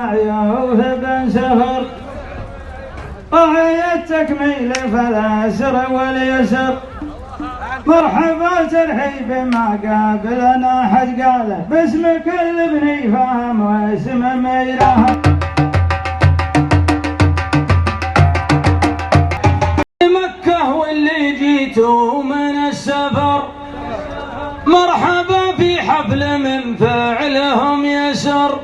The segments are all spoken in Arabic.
وعيوث بن سفر رعي التكميل فالأسر واليسر مرحبا ترحيب ما قابلنا حد قاله باسمك الابني فهم واسم ميرها مكة واللي جيتوا من السفر مرحبا في حفل من فعلهم يسر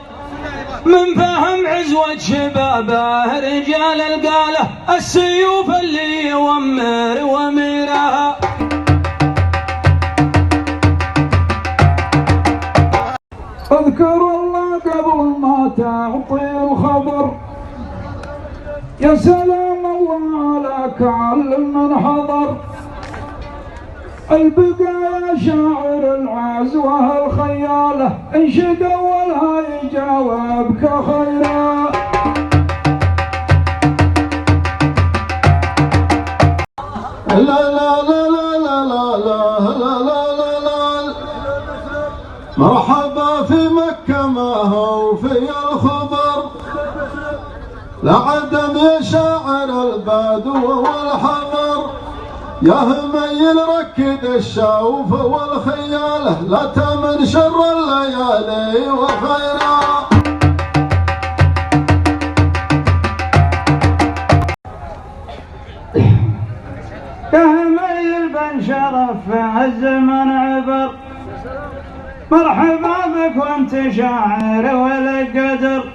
من فهم عزوة شبابه رجال القاله السيوف اللي يومر وميرها اذكر الله قبل ما تعطي الخبر يا سلام الله على كعل من حضر البقايا شاعر العزوة الخيالة انشد اولها يجاوبك خيرا لا لا لا لا لا لا لا لا لا مرحبا في مكة ما هو في الخبر لعدم يا شاعر البدو والحضر يا هميل ركد الشوف والخياله لا تمن شر الليالي وخيرها يا هميل بن شرف في الزمن عبر مرحبا بك وانت شاعر والقدر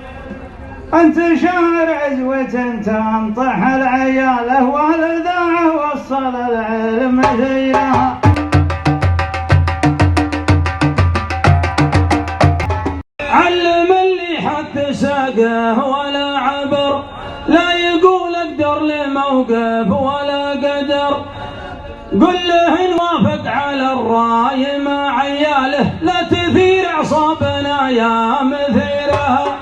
أنت شاعر عزوة تنطح العياله والإذاعة وصل العلم ذيلها علم اللي حتى ساقه ولا عبر لا يقول اقدر لموقف ولا قدر قل له نوافق على الراي مع عياله لا تثير اعصابنا يا مثيرها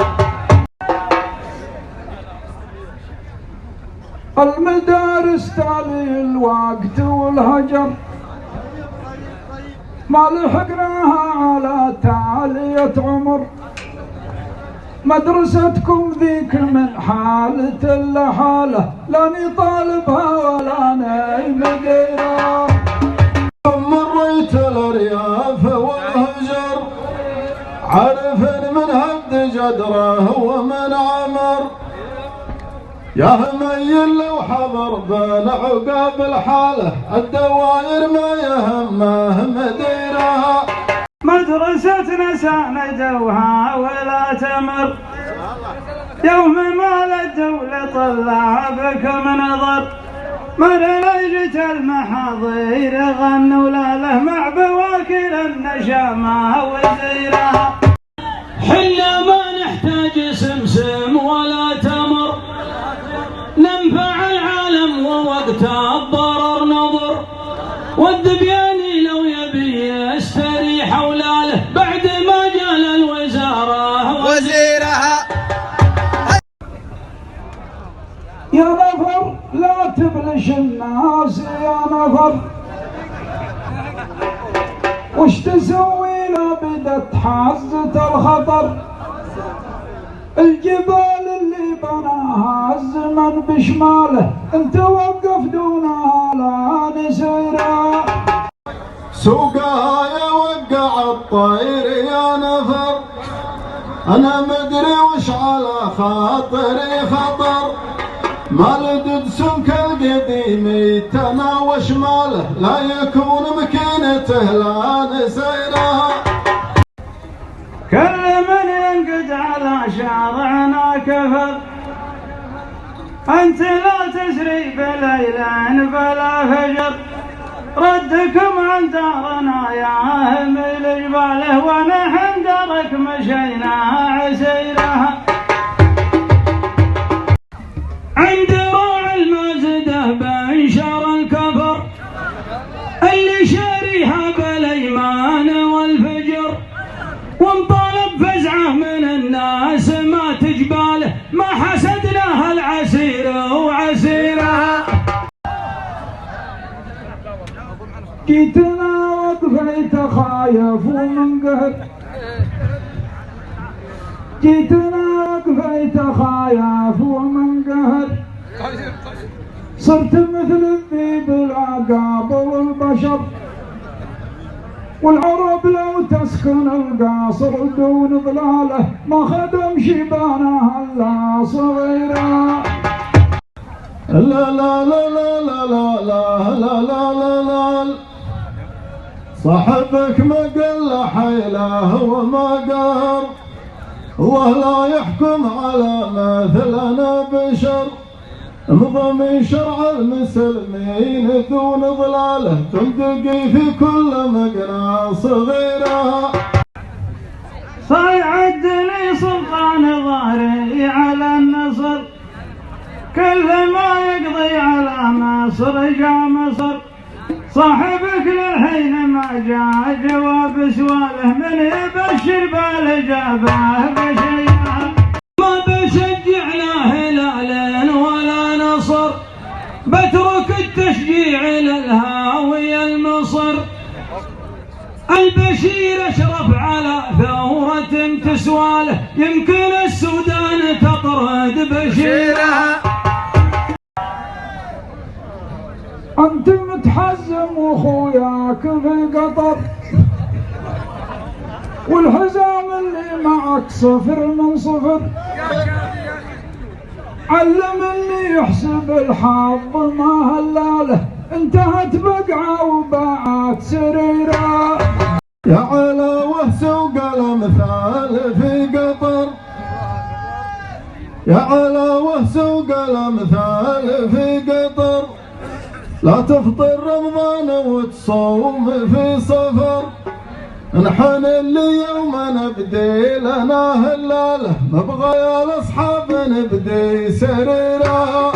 المدارس تالي الوقت والهجر ما لحقناها على تالية عمر مدرستكم ذيك من حالة لحالة لاني طالبها ولا ناي مديرة مريت الارياف والهجر عارف من هد جدره ومن عمر يا هميل لو حضر بالعقاب الحاله الدواير ما يهمه مديرها مدرستنا ساندوها ولا تمر يوم ما للدولة طلابكم نظر مريجة المحاضير غنوا لاله مع بواكر النشامة وزيرها حنا ما نحتاج سمسم ولا تمر ننفع العالم ووقت الضرر نظر والدبياني لو يبي يستريح ولاله بعد ما جال الوزارة وزيرها يا نفر لا تبلش الناس يا نفر وش تسوي لا بدت حزة الخطر الجبال اللي بناها الزمن بشماله انت وقف دونها لا نسيرها سوقها يوقع الطير يا نفر انا مدري وش على خاطري خطر ما لدد سمك القديم يتناوش ماله لا يكون مكينته لا نسيرها كل من ينقد على شارعنا كفر أنت لا تسري بليل بلا فجر ردكم عن دارنا يا هميل جباله ونحن دارك مشينا عسيرها عند راع المازده بنشر الكفر اللي شاريها بالايمان والفجر وانطالب فزعه من الناس ما تجباله ما حسدناها العسير وعسيرها جيتنا وقفيت خايف ومن قهر جيتنا وقفيت بقيت خايف ومنقهر، صرت مثل الذيب لا قابل البشر، والعرب لو تسكن القاصر دون ظلاله ما خدم شبانه الا صغيره. لا لا لا لا لا لا لا لا لا لا لا صاحبك ما قل حيله وما قهر، الله لا يحكم على مثلنا بشر، نظام شرع المسلمين دون ظلاله تندقي في كل مقنع صغيرة. صيعدني سلطان ظهري على النصر، كل ما يقضي على مصر جا مصر، صاحبك للحين ما جاء جواب سواله، من يبشر بالاجابه بشيئا، ما بشجع لا هلال ولا نصر، بترك التشجيع للهاوي المصر، البشير اشرف على ثورة تسواله، يمكن السودان تطرد بشيرها. انت متحزم واخوياك في قطر، والحزام اللي معك صفر من صفر، علمني يحسب الحظ ما هلاله، انتهت بقعه وباعت سريره. يا على وهس وقلم في قطر، يا على وهس وقلم في قطر، لا تفطر رمضان وتصوم في صفر، نحن اللي يوم نبدي لنا هلاله، نبغى يا الاصحاب نبدي سريره.